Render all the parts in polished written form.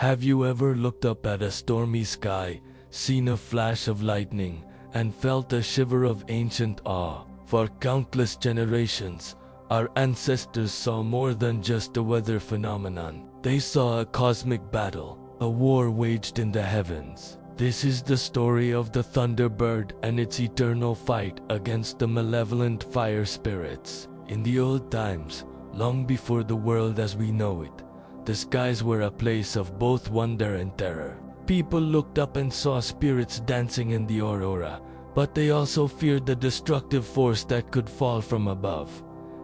Have you ever looked up at a stormy sky, seen a flash of lightning, and felt a shiver of ancient awe? For countless generations, our ancestors saw more than just a weather phenomenon. They saw a cosmic battle, a war waged in the heavens. This is the story of the Thunderbird and its eternal fight against the malevolent fire spirits. In the old times, long before the world as we know it, the skies were a place of both wonder and terror. People looked up and saw spirits dancing in the aurora, but they also feared the destructive force that could fall from above.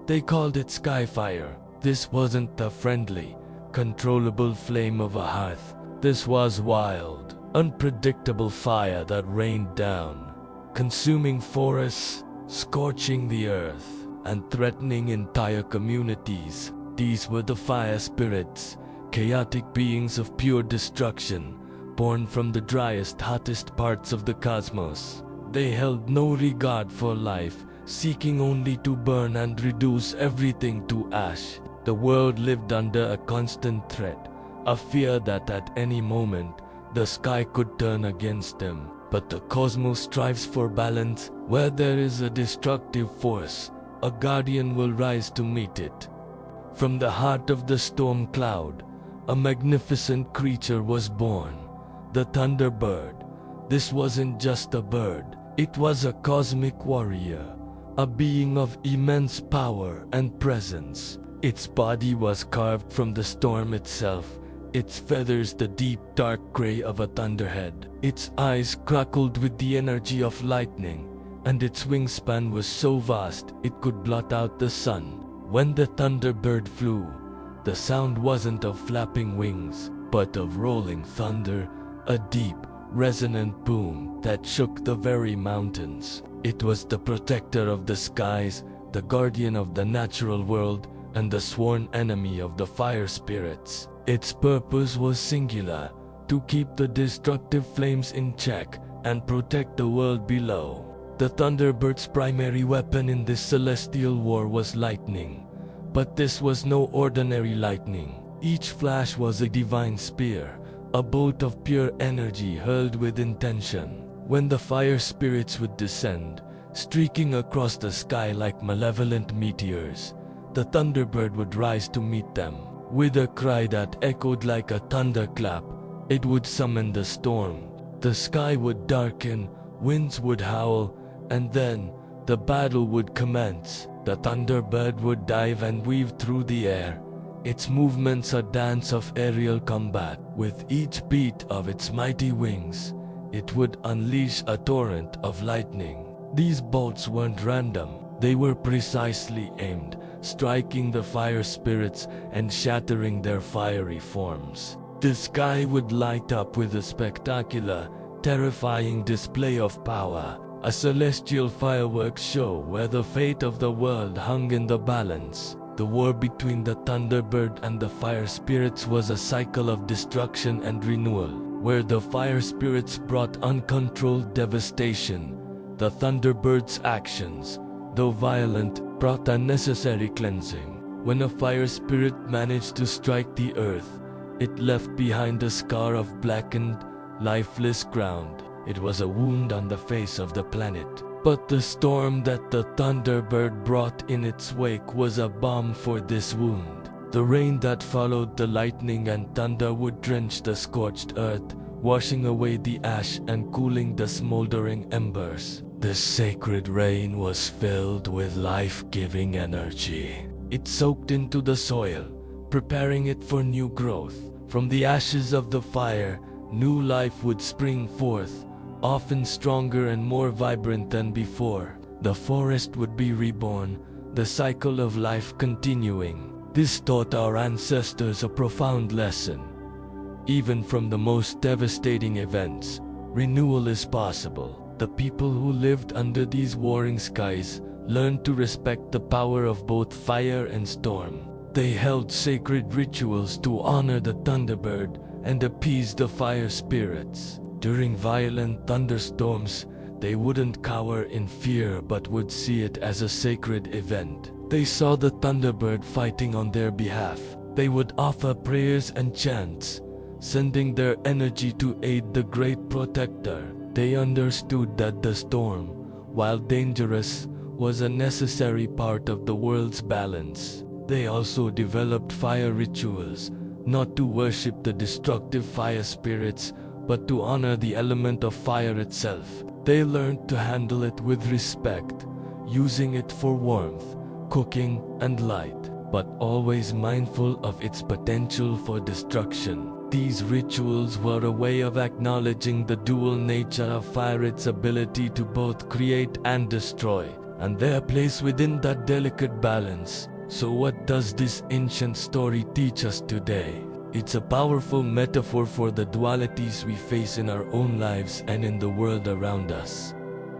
They called it skyfire. This wasn't the friendly, controllable flame of a hearth. This was wild, unpredictable fire that rained down, consuming forests, scorching the earth, and threatening entire communities. These were the fire spirits, chaotic beings of pure destruction, born from the driest, hottest parts of the cosmos. They held no regard for life, seeking only to burn and reduce everything to ash. The world lived under a constant threat, a fear that at any moment, the sky could turn against them. But the cosmos strives for balance. Where there is a destructive force, a guardian will rise to meet it. From the heart of the storm cloud, a magnificent creature was born, the Thunderbird. This wasn't just a bird, it was a cosmic warrior, a being of immense power and presence. Its body was carved from the storm itself, its feathers the deep dark gray of a thunderhead. Its eyes crackled with the energy of lightning, and its wingspan was so vast it could blot out the sun. When the Thunderbird flew, the sound wasn't of flapping wings, but of rolling thunder, a deep, resonant boom that shook the very mountains. It was the protector of the skies, the guardian of the natural world, and the sworn enemy of the fire spirits. Its purpose was singular, to keep the destructive flames in check and protect the world below. The Thunderbird's primary weapon in this celestial war was lightning. But this was no ordinary lightning. Each flash was a divine spear, a bolt of pure energy hurled with intention. When the fire spirits would descend, streaking across the sky like malevolent meteors, the Thunderbird would rise to meet them. With a cry that echoed like a thunderclap, it would summon the storm. The sky would darken, winds would howl, and then the battle would commence. The Thunderbird would dive and weave through the air, its movements a dance of aerial combat. With each beat of its mighty wings, it would unleash a torrent of lightning. These bolts weren't random, they were precisely aimed, striking the fire spirits and shattering their fiery forms. The sky would light up with a spectacular, terrifying display of power, a celestial fireworks show where the fate of the world hung in the balance. The war between the Thunderbird and the fire spirits was a cycle of destruction and renewal. Where the fire spirits brought uncontrolled devastation, the Thunderbird's actions, though violent, brought a necessary cleansing. When a fire spirit managed to strike the earth, it left behind a scar of blackened, lifeless ground. It was a wound on the face of the planet. But the storm that the Thunderbird brought in its wake was a balm for this wound. The rain that followed the lightning and thunder would drench the scorched earth, washing away the ash and cooling the smoldering embers. The sacred rain was filled with life-giving energy. It soaked into the soil, preparing it for new growth. From the ashes of the fire, new life would spring forth, often stronger and more vibrant than before. The forest would be reborn, the cycle of life continuing. This taught our ancestors a profound lesson. Even from the most devastating events, renewal is possible. The people who lived under these warring skies learned to respect the power of both fire and storm. They held sacred rituals to honor the Thunderbird and appease the fire spirits. During violent thunderstorms, they wouldn't cower in fear but would see it as a sacred event. They saw the Thunderbird fighting on their behalf. They would offer prayers and chants, sending their energy to aid the great protector. They understood that the storm, while dangerous, was a necessary part of the world's balance. They also developed fire rituals, not to worship the destructive fire spirits, but to honor the element of fire itself. They learned to handle it with respect, using it for warmth, cooking, and light, but always mindful of its potential for destruction. These rituals were a way of acknowledging the dual nature of fire, its ability to both create and destroy, and their place within that delicate balance. So what does this ancient story teach us today? It's a powerful metaphor for the dualities we face in our own lives and in the world around us.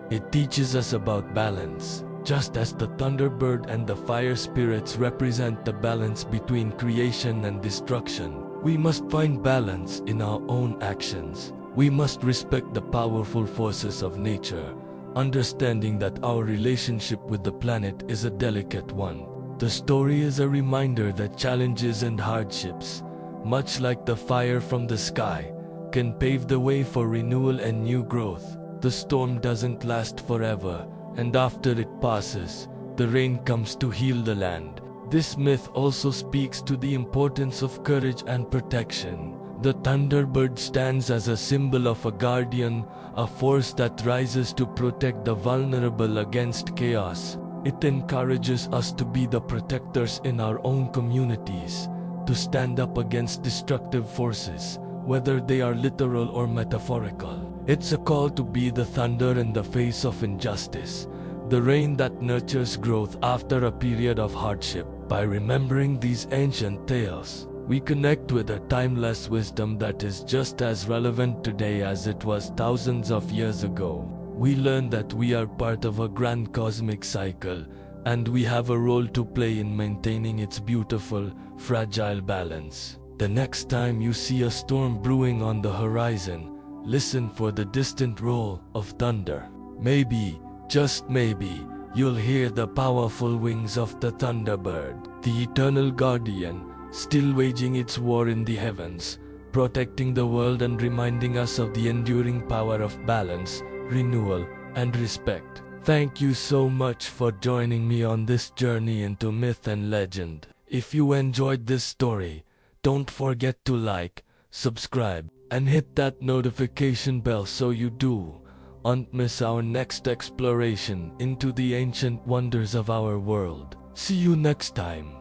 It teaches us about balance. Just as the Thunderbird and the fire spirits represent the balance between creation and destruction, we must find balance in our own actions. We must respect the powerful forces of nature, understanding that our relationship with the planet is a delicate one. The story is a reminder that challenges and hardships, much like the fire from the sky, can pave the way for renewal and new growth. The storm doesn't last forever, and after it passes, the rain comes to heal the land. This myth also speaks to the importance of courage and protection. The Thunderbird stands as a symbol of a guardian, a force that rises to protect the vulnerable against chaos. It encourages us to be the protectors in our own communities, to stand up against destructive forces, whether they are literal or metaphorical. It's a call to be the thunder in the face of injustice, the rain that nurtures growth after a period of hardship. By remembering these ancient tales, we connect with a timeless wisdom that is just as relevant today as it was thousands of years ago. We learn that we are part of a grand cosmic cycle, and we have a role to play in maintaining its beautiful, fragile balance. The next time you see a storm brewing on the horizon, listen for the distant roll of thunder. Maybe, just maybe, you'll hear the powerful wings of the Thunderbird, the eternal guardian, still waging its war in the heavens, protecting the world and reminding us of the enduring power of balance, renewal, and respect. Thank you so much for joining me on this journey into myth and legend. If you enjoyed this story, don't forget to like, subscribe, and hit that notification bell so you don't miss our next exploration into the ancient wonders of our world. See you next time.